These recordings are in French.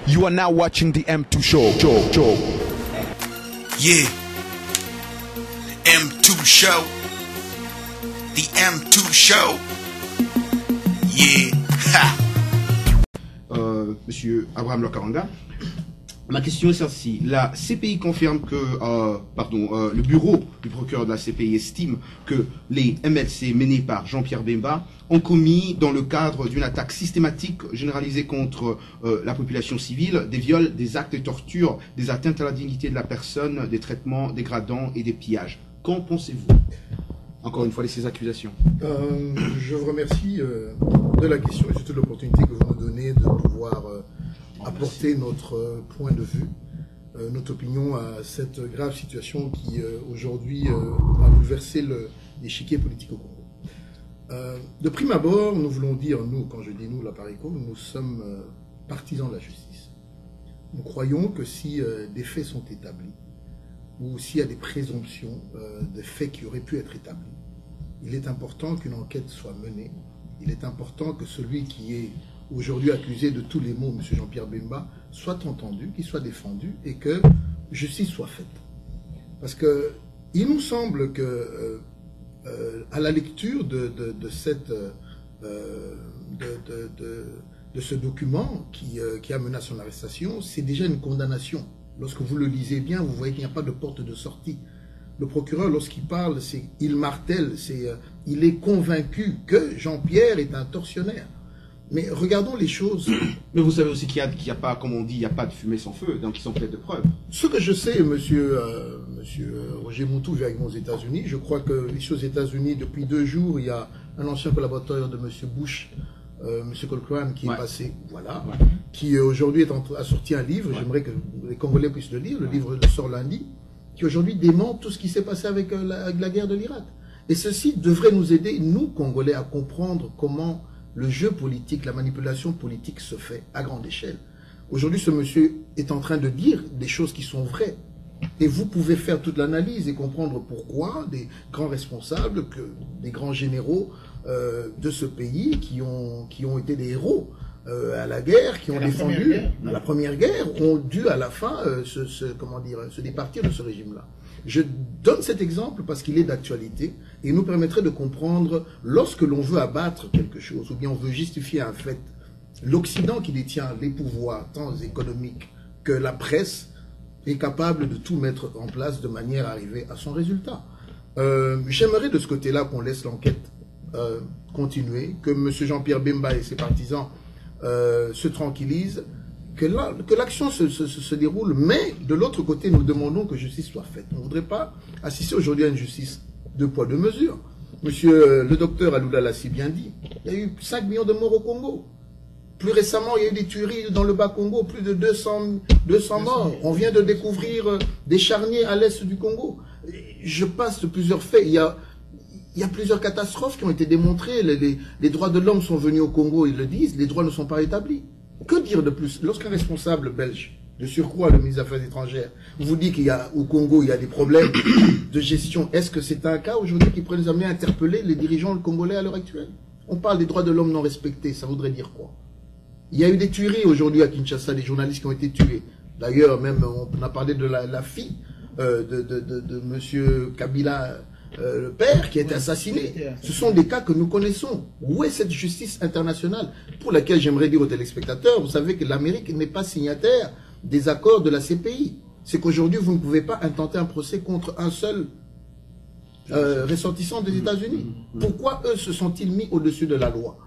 You are now watching the M2 Show. Yeah. M2 Show. The M2 Show. Yeah. Ha. Monsieur Abraham Lokaranga, ma question est celle-ci. La CPI confirme que, le bureau du procureur de la CPI estime que les MLC menés par Jean-Pierre Bemba ont commis, dans le cadre d'une attaque systématique généralisée contre la population civile, des viols, des actes de torture, des atteintes à la dignité de la personne, des traitements dégradants et des pillages. Qu'en pensez-vous? Encore une fois, de ces accusations. Je vous remercie de la question et surtout de l'opportunité que vous nous donnez de pouvoir apporter notre point de vue, notre opinion à cette grave situation qui aujourd'hui a bouleversé l'échiquier politique au Congo. De prime abord, nous voulons dire, nous, quand je dis nous, l'Appareco, nous sommes partisans de la justice. Nous croyons que si des faits sont établis, ou s'il y a des présomptions de faits qui auraient pu être établis, il est important qu'une enquête soit menée. Il est important que celui qui est aujourd'hui accusé de tous les maux, M. Jean-Pierre Bemba, soit entendu, qu'il soit défendu et que justice soit faite. Parce que il nous semble que à la lecture de ce document qui a mené à son arrestation, c'est déjà une condamnation. Lorsque vous le lisez bien, vous voyez qu'il n'y a pas de porte de sortie. Le procureur, lorsqu'il parle, il martèle, il est convaincu que Jean-Pierre est un tortionnaire. Mais regardons les choses. Mais vous savez aussi qu'il n'y a pas, comme on dit, il n'y a pas de fumée sans feu, donc ils sont pleins de preuves. Ce que je sais, monsieur Roger Moutou vit avec moi aux États-Unis. Je crois que ici aux États-Unis, depuis 2 jours, il y a un ancien collaborateur de monsieur Bush, monsieur Colquhoun, qui est passé, voilà, qui aujourd'hui a sorti un livre. J'aimerais que les Congolais puissent le lire. Le livre sort lundi, qui aujourd'hui dément tout ce qui s'est passé avec la guerre de l'Irak. Et ceci devrait nous aider, nous, Congolais, à comprendre comment le jeu politique, la manipulation politique se fait à grande échelle. Aujourd'hui, ce monsieur est en train de dire des choses qui sont vraies. Et vous pouvez faire toute l'analyse et comprendre pourquoi des grands responsables, des grands généraux de ce pays qui ont été des héros à la guerre, qui ont défendu la première guerre, ont dû à la fin se départir de ce régime-là. Je donne cet exemple parce qu'il est d'actualité et nous permettrait de comprendre lorsque l'on veut abattre quelque chose ou bien on veut justifier un fait, l'Occident qui détient les pouvoirs tant économiques que la presse est capable de tout mettre en place de manière à arriver à son résultat. J'aimerais de ce côté-là qu'on laisse l'enquête continuer, que M. Jean-Pierre Bemba et ses partisans se tranquillisent, que l'action se déroule, mais de l'autre côté, nous demandons que justice soit faite. On ne voudrait pas assister aujourd'hui à une justice de poids, de mesure. Monsieur le docteur Aloula l'a si bien dit, il y a eu 5 millions de morts au Congo. Plus récemment, il y a eu des tueries dans le Bas-Congo, plus de 200 morts. On vient de découvrir des charniers à l'est du Congo. Je passe de plusieurs faits. Il y a plusieurs catastrophes qui ont été démontrées. Les droits de l'homme sont venus au Congo, ils le disent, les droits ne sont pas rétablis. Que dire de plus? Lorsqu'un responsable belge, de surcroît le ministre des Affaires étrangères, vous dit qu'au Congo, il y a des problèmes de gestion, est-ce que c'est un cas aujourd'hui qui pourrait nous amener à interpeller les dirigeants congolais à l'heure actuelle? On parle des droits de l'homme non respectés, ça voudrait dire quoi? Il y a eu des tueries aujourd'hui à Kinshasa, des journalistes qui ont été tués. D'ailleurs, même, on a parlé de la fille de monsieur Kabila, le père qui a été assassiné. Ce sont des cas que nous connaissons. Où est cette justice internationale pour laquelle j'aimerais dire aux téléspectateurs, vous savez que l'Amérique n'est pas signataire des accords de la CPI. C'est qu'aujourd'hui, vous ne pouvez pas intenter un procès contre un seul ressortissant des États-Unis. Pourquoi eux se sont-ils mis au-dessus de la loi?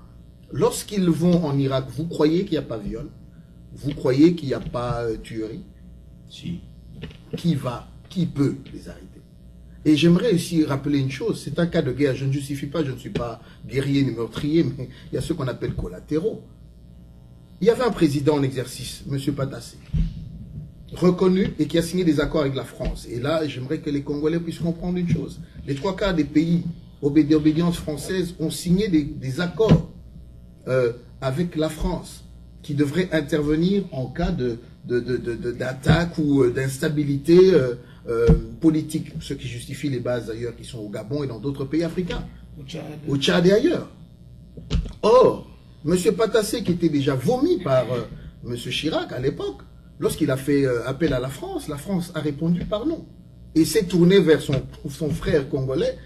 Lorsqu'ils vont en Irak, vous croyez qu'il n'y a pas viol? Vous croyez qu'il n'y a pas tuerie? Si. Qui peut les arrêter? Et j'aimerais aussi rappeler une chose, c'est un cas de guerre, je ne justifie pas, je ne suis pas guerrier ni meurtrier, mais il y a ce qu'on appelle collatéraux. Il y avait un président en exercice, M. Patassé, reconnu et qui a signé des accords avec la France. Et là, j'aimerais que les Congolais puissent comprendre une chose. Les 3/4 des pays d'obédience française ont signé des accords avec la France qui devraient intervenir en cas d'attaque ou d'instabilité politique, ce qui justifie les bases d'ailleurs qui sont au Gabon et dans d'autres pays africains, au Tchad et ailleurs. Or, M. Patassé, qui était déjà vomi par M. Chirac, à l'époque, lorsqu'il a fait appel à la France a répondu par non. Et s'est tourné vers son frère congolais,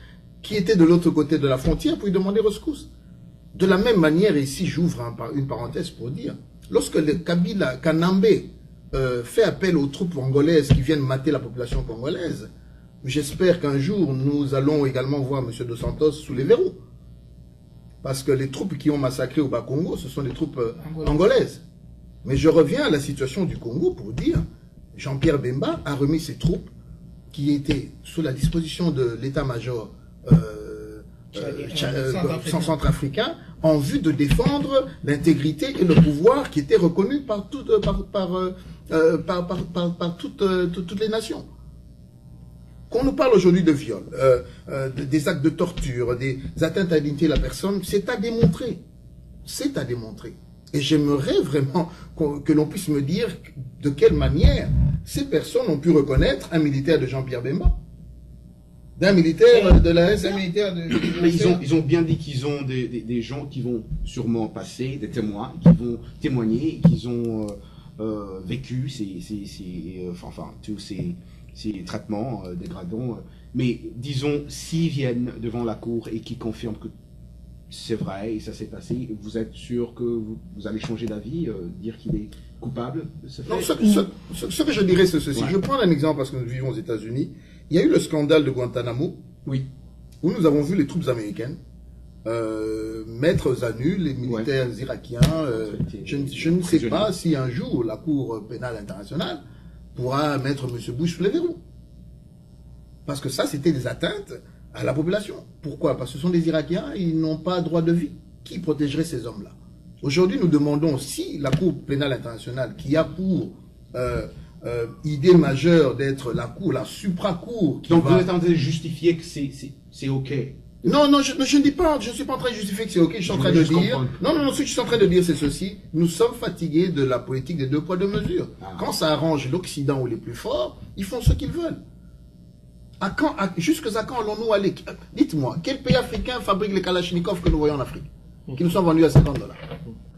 qui était de l'autre côté de la frontière, pour lui demander rescousse. De la même manière, et ici j'ouvre une parenthèse pour dire, lorsque le Kabila Kanambe fait appel aux troupes angolaises qui viennent mater la population congolaise, j'espère qu'un jour nous allons également voir M. Dos Santos sous les verrous. Parce que les troupes qui ont massacré au Bas-Congo, ce sont des troupes angolaises. Mais je reviens à la situation du Congo pour dire, Jean-Pierre Bemba a remis ses troupes qui étaient sous la disposition de l'état-major centrafricain en vue de défendre l'intégrité et le pouvoir qui était reconnu par toutes les nations. Qu'on nous parle aujourd'hui de viol, des actes de torture, des atteintes à la dignité de la personne, c'est à démontrer. C'est à démontrer. Et j'aimerais vraiment que l'on puisse me dire de quelle manière ces personnes ont pu reconnaître un militaire de Jean-Pierre Bemba. D'un militaire de la SA. Mais ils ont bien dit qu'ils ont des gens qui vont sûrement passer, des témoins, qui vont témoigner, qu'ils ont vécu tous ces traitements dégradants. Mais disons, s'ils viennent devant la cour et qu'ils confirment que c'est vrai et ça s'est passé, vous êtes sûr que vous allez changer d'avis, dire qu'il est coupable de ce fait? Non, ce que je dirais, c'est ceci. Ouais. Je prends un exemple parce que nous vivons aux États-Unis. Il y a eu le scandale de Guantanamo, oui, où nous avons vu les troupes américaines mettre à nu les militaires irakiens. Je ne sais pas si un jour la Cour pénale internationale pourra mettre M. Bush sous les verrous. Parce que ça, c'était des atteintes à la population. Pourquoi? Parce que ce sont des Irakiens, ils n'ont pas droit de vie. Qui protégerait ces hommes-là? Aujourd'hui, nous demandons si la Cour pénale internationale, qui a pour idée majeure d'être la Cour, la supra-cour... Donc vous êtes en train de justifier que c'est OK? Non, je ne dis pas, je ne suis pas en train de justifier que c'est OK, je suis en train de dire... Non, ce que je suis en train de dire, c'est ceci. Nous sommes fatigués de la politique des 2 poids 2 mesures. Quand ça arrange l'Occident ou les plus forts, ils font ce qu'ils veulent. Jusqu'à quand allons-nous aller? Dites-moi, quel pays africain fabrique les Kalachnikov que nous voyons en Afrique, qui nous sont vendus à $50?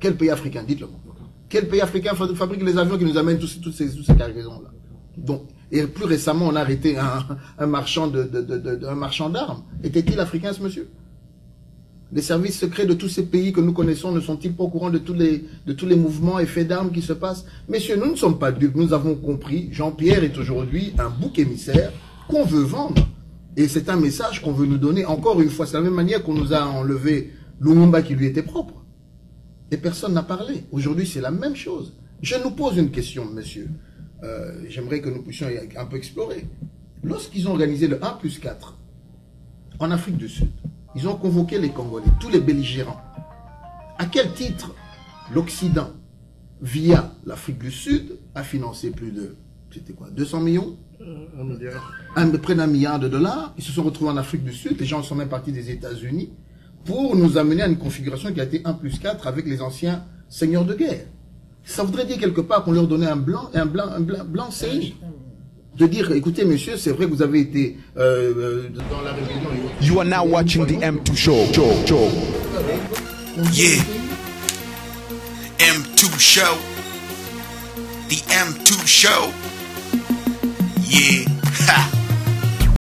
Quel pays africain? Dites-le-moi. Quel pays africain fabrique les avions qui nous amènent toutes ces cargaisons-là? Donc, et plus récemment, on a arrêté un marchand d'armes. Était-il africain, ce monsieur? Les services secrets de tous ces pays que nous connaissons ne sont-ils pas au courant de tous les mouvements et faits d'armes qui se passent? Messieurs, nous ne sommes pas dupes, nous avons compris. Jean-Pierre est aujourd'hui un bouc émissaire qu'on veut vendre. Et c'est un message qu'on veut nous donner. Encore une fois, c'est la même manière qu'on nous a enlevé Lumumba qui lui était propre. Et personne n'a parlé. Aujourd'hui, c'est la même chose. Je nous pose une question, monsieur. J'aimerais que nous puissions un peu explorer. Lorsqu'ils ont organisé le 1+4 en Afrique du Sud, ils ont convoqué les Congolais, tous les belligérants. À quel titre l'Occident, via l'Afrique du Sud, a financé plus de, c'était quoi, 200 millions? 1 milliard. Près d'$1 milliard. Ils se sont retrouvés en Afrique du Sud, les gens sont même partis des États-Unis, pour nous amener à une configuration qui a été 1+4 avec les anciens seigneurs de guerre. Ça voudrait dire quelque part qu'on leur donnait un blanc seing. De dire, écoutez monsieur, c'est vrai que vous avez été dans la rébellion. You are now watching the M2 Show. Yeah. M2 Show. The M2 Show. Yeah. Ha.